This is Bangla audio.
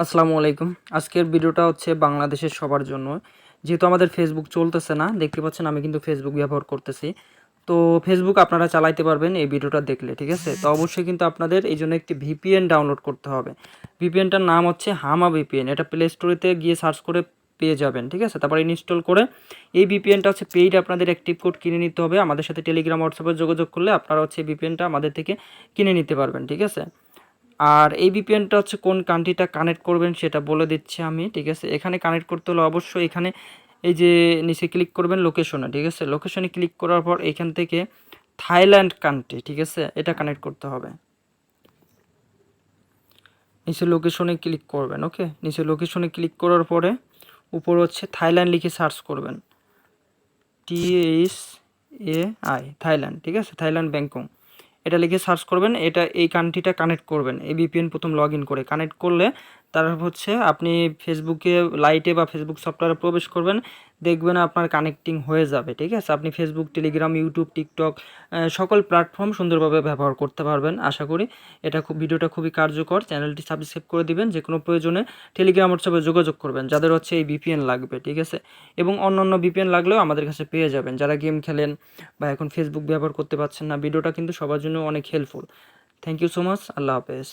আসসালামু আলাইকুম। আজকের ভিডিওটা হচ্ছে বাংলাদেশের সবার জন্য। যেহেতু আমাদের ফেসবুক চলতেছে না, দেখতে পাচ্ছেন আমি কিন্তু ফেসবুক ব্যবহার করতেছি। তো ফেসবুক আপনারা চালাইতে পারবেন এই ভিডিওটা দেখলে, ঠিক আছে? তো অবশ্যই কিন্তু আপনাদের এইজন্য একটি ভিপিএন ডাউনলোড করতে হবে। ভিপিএনটার নাম হচ্ছে হামা ভিপিএন। এটা প্লে স্টোরেতে গিয়ে সার্চ করে পেয়ে যাবেন, ঠিক আছে? তারপরে ইনস্টল করে এই ভিপিএনটা হচ্ছে পেইড, আপনাদের অ্যাক্টিভ কোড কিনে নিতে হবে। আমাদের সাথে টেলিগ্রাম, হোয়াটসঅ্যাপে যোগাযোগ করলে আপনারা হচ্ছে ভিপিএনটা আমাদের থেকে কিনে নিতে পারবেন, ঠিক আছে? আর এই ভিপিএনটা হচ্ছে কোন কান্ট্রিটা কানেক্ট করবেন সেটা বলে দিচ্ছি আমি, ঠিক আছে? এখানে কানেক্ট করতে হলে অবশ্যই এখানে এই যে নিচে ক্লিক করবেন লোকেশনে, ঠিক আছে? লোকেশনে ক্লিক করার পর এখান থেকে থাইল্যান্ড কান্ট্রি, ঠিক আছে? এটা কানেক্ট করতে হবে। নিচে লোকেশনে ক্লিক করবেন, ওকে? নিচে লোকেশনে ক্লিক করার পরে উপর হচ্ছে থাইল্যান্ড লিখে সার্চ করবেন, THAI থাইল্যান্ড, ঠিক আছে? থাইল্যান্ড ব্যাংকক এটা লিখে সার্চ করবেন। এটা এই কান্ট্রিটা কানেক্ট করবেন এই ভিপিএন প্রথম লগ ইন করে। কানেক্ট করলে তারপর হচ্ছে আপনি ফেসবুকে লাইটে বা ফেসবুক সফটওয়্যারে প্রবেশ করবেন, দেখবেন আপনার কানেক্টিং হয়ে যাবে, ঠিক আছে? আপনি ফেসবুক, টেলিগ্রাম, ইউটিউব, টিকটক সকল প্ল্যাটফর্ম সুন্দরভাবে ব্যবহার করতে পারবেন আশা করি। এটা ভিডিওটা খুবই কার্যকর। চ্যানেলটি সাবস্ক্রাইব করে দিবেন। যে কোনো প্রয়োজনে টেলিগ্রাম, হোয়াটসঅ্যাপে যোগাযোগ করবেন যাদের হচ্ছে এই ভিপিএন লাগবে, ঠিক আছে? এবং অন্যান্য ভিপিএন লাগলেও আমাদের কাছে পেয়ে যাবেন। যারা গেম খেলেন বা এখন ফেসবুক ব্যবহার করতে পারছেন না, ভিডিওটা কিন্তু সবার জন্য অনেক helpful. Thank you so much. আল্লাহ হাফেজ।